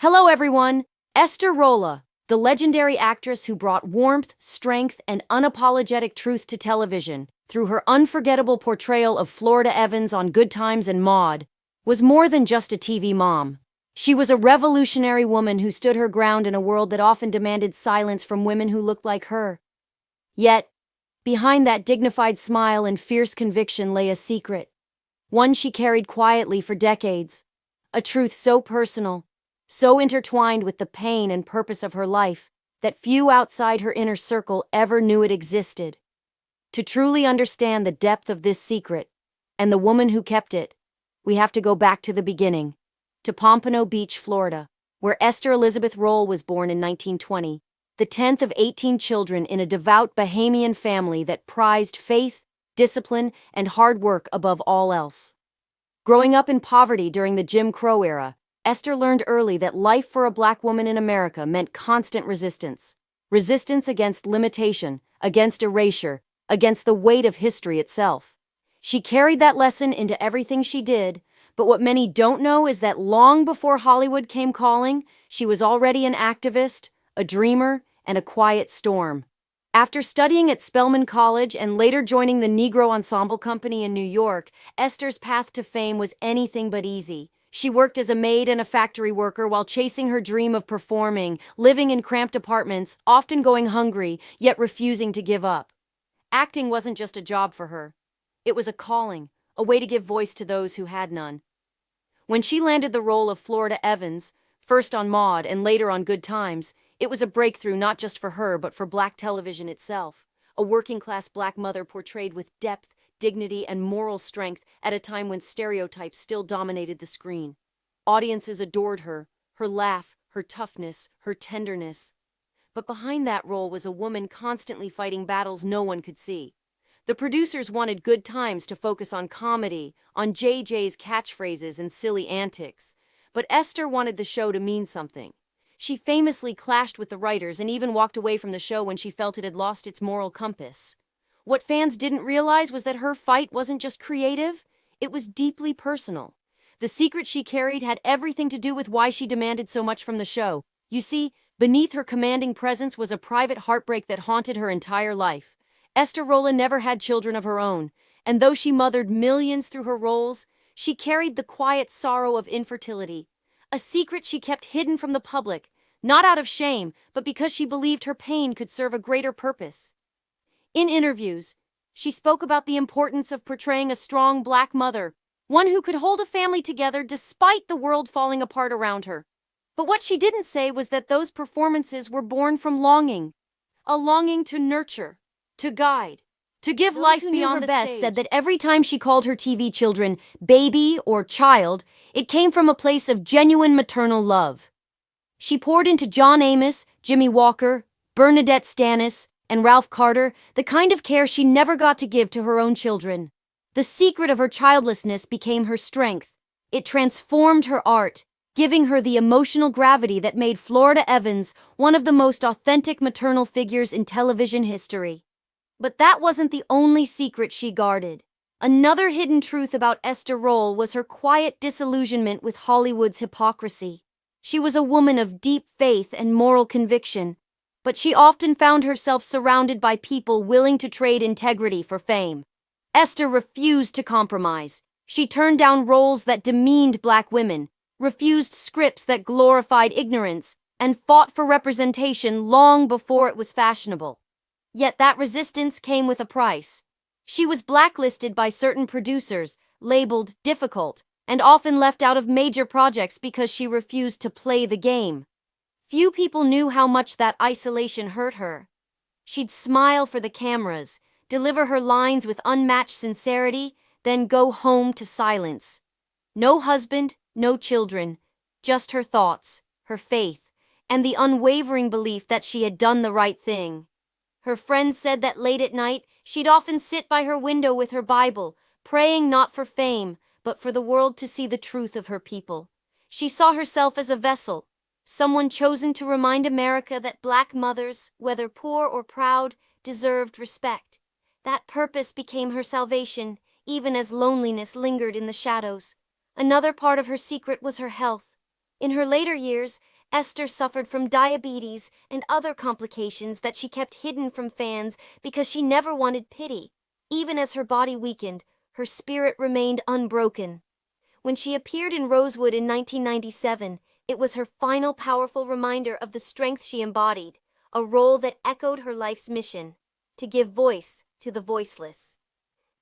Hello everyone! Esther Rolle, the legendary actress who brought warmth, strength, and unapologetic truth to television through her unforgettable portrayal of Florida Evans on Good Times and Maude, was more than just a TV mom. She was a revolutionary woman who stood her ground in a world that often demanded silence from women who looked like her. Yet, behind that dignified smile and fierce conviction lay a secret, one she carried quietly for decades, a truth so personal, so intertwined with the pain and purpose of her life, that few outside her inner circle ever knew it existed. To truly understand the depth of this secret, and the woman who kept it, we have to go back to the beginning, to Pompano Beach, Florida, where Esther Elizabeth Rolle was born in 1920, the 10th of 18 children in a devout Bahamian family that prized faith, discipline, and hard work above all else. Growing up in poverty during the Jim Crow era, Esther learned early that life for a black woman in America meant constant resistance. Resistance against limitation, against erasure, against the weight of history itself. She carried that lesson into everything she did, but what many don't know is that long before Hollywood came calling, she was already an activist, a dreamer, and a quiet storm. After studying at Spelman College and later joining the Negro Ensemble Company in New York, Esther's path to fame was anything but easy. She worked as a maid and a factory worker while chasing her dream of performing, living in cramped apartments, often going hungry, yet refusing to give up. Acting wasn't just a job for her. It was a calling, a way to give voice to those who had none. When she landed the role of Florida Evans, first on Maude and later on Good Times, it was a breakthrough not just for her but for black television itself. A working-class black mother portrayed with depth, dignity, and moral strength at a time when stereotypes still dominated the screen. Audiences adored her laugh, her toughness, her tenderness. But behind that role was a woman constantly fighting battles no one could see. The producers wanted Good Times to focus on comedy, on JJ's catchphrases and silly antics. But Esther wanted the show to mean something. She famously clashed with the writers and even walked away from the show when she felt it had lost its moral compass. What fans didn't realize was that her fight wasn't just creative, it was deeply personal. The secret she carried had everything to do with why she demanded so much from the show. You see, beneath her commanding presence was a private heartbreak that haunted her entire life. Esther Rolle never had children of her own, and though she mothered millions through her roles, she carried the quiet sorrow of infertility, a secret she kept hidden from the public, not out of shame, but because she believed her pain could serve a greater purpose. In interviews, she spoke about the importance of portraying a strong black mother, one who could hold a family together despite the world falling apart around her. But what she didn't say was that those performances were born from longing, a longing to nurture, to guide, to give life beyond the stage. Said that every time she called her TV children baby or child, it came from a place of genuine maternal love. She poured into John Amos, Jimmy Walker, Bernadette Stanis, and Ralph Carter the kind of care she never got to give to her own children. The secret of her childlessness became her strength. It transformed her art, giving her the emotional gravity that made Florida Evans one of the most authentic maternal figures in television history. But that wasn't the only secret she guarded. Another hidden truth about Esther Rolle was her quiet disillusionment with Hollywood's hypocrisy. She was a woman of deep faith and moral conviction, but she often found herself surrounded by people willing to trade integrity for fame. Esther refused to compromise. She turned down roles that demeaned black women, refused scripts that glorified ignorance, and fought for representation long before it was fashionable. Yet that resistance came with a price. She was blacklisted by certain producers, labeled difficult, and often left out of major projects because she refused to play the game. Few people knew how much that isolation hurt her. She'd smile for the cameras, deliver her lines with unmatched sincerity, then go home to silence. No husband, no children, just her thoughts, her faith, and the unwavering belief that she had done the right thing. Her friends said that late at night, she'd often sit by her window with her Bible, praying not for fame, but for the world to see the truth of her people. She saw herself as a vessel, someone chosen to remind America that black mothers, whether poor or proud, deserved respect. That purpose became her salvation, even as loneliness lingered in the shadows. Another part of her secret was her health. In her later years, Esther suffered from diabetes and other complications that she kept hidden from fans because she never wanted pity. Even as her body weakened, her spirit remained unbroken. When she appeared in Rosewood in 1997, it was her final powerful reminder of the strength she embodied, a role that echoed her life's mission, to give voice to the voiceless.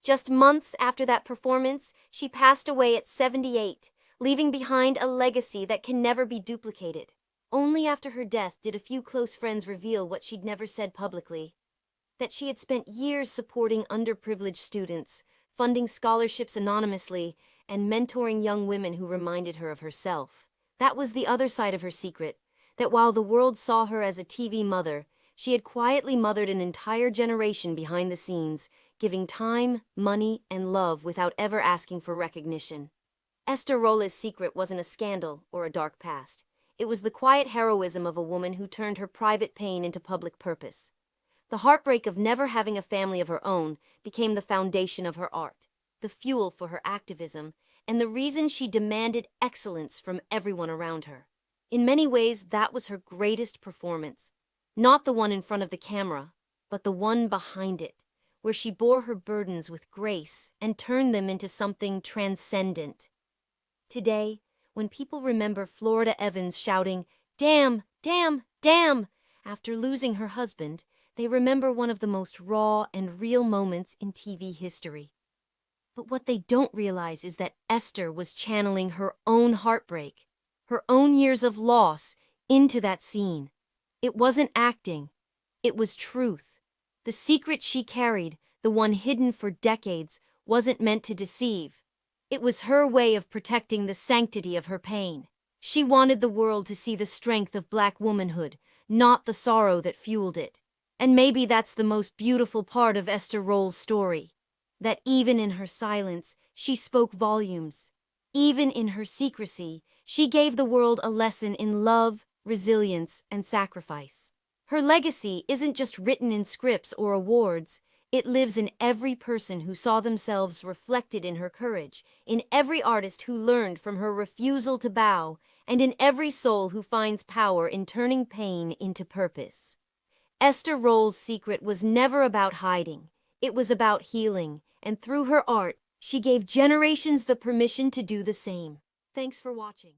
Just months after that performance, she passed away at 78, leaving behind a legacy that can never be duplicated. Only after her death did a few close friends reveal what she'd never said publicly: that she had spent years supporting underprivileged students, funding scholarships anonymously, and mentoring young women who reminded her of herself. That was the other side of her secret, that while the world saw her as a TV mother, she had quietly mothered an entire generation behind the scenes, giving time, money, and love without ever asking for recognition. Esther Rolle's secret wasn't a scandal or a dark past. It was the quiet heroism of a woman who turned her private pain into public purpose. The heartbreak of never having a family of her own became the foundation of her art, the fuel for her activism, and the reason she demanded excellence from everyone around her. In many ways, that was her greatest performance. Not the one in front of the camera, but the one behind it, where she bore her burdens with grace and turned them into something transcendent. Today, when people remember Florida Evans shouting, "Damn, damn, damn," after losing her husband, they remember one of the most raw and real moments in TV history. But what they don't realize is that Esther was channeling her own heartbreak, her own years of loss, into that scene. It wasn't acting, it was truth. The secret she carried, the one hidden for decades, wasn't meant to deceive. It was her way of protecting the sanctity of her pain. She wanted the world to see the strength of Black womanhood, not the sorrow that fueled it. And maybe that's the most beautiful part of Esther Rolle's story, that even in her silence, she spoke volumes. Even in her secrecy, she gave the world a lesson in love, resilience, and sacrifice. Her legacy isn't just written in scripts or awards. It lives in every person who saw themselves reflected in her courage, in every artist who learned from her refusal to bow, and in every soul who finds power in turning pain into purpose. Esther Rolle's secret was never about hiding. It was about healing, and through her art, she gave generations the permission to do the same. Thanks for watching.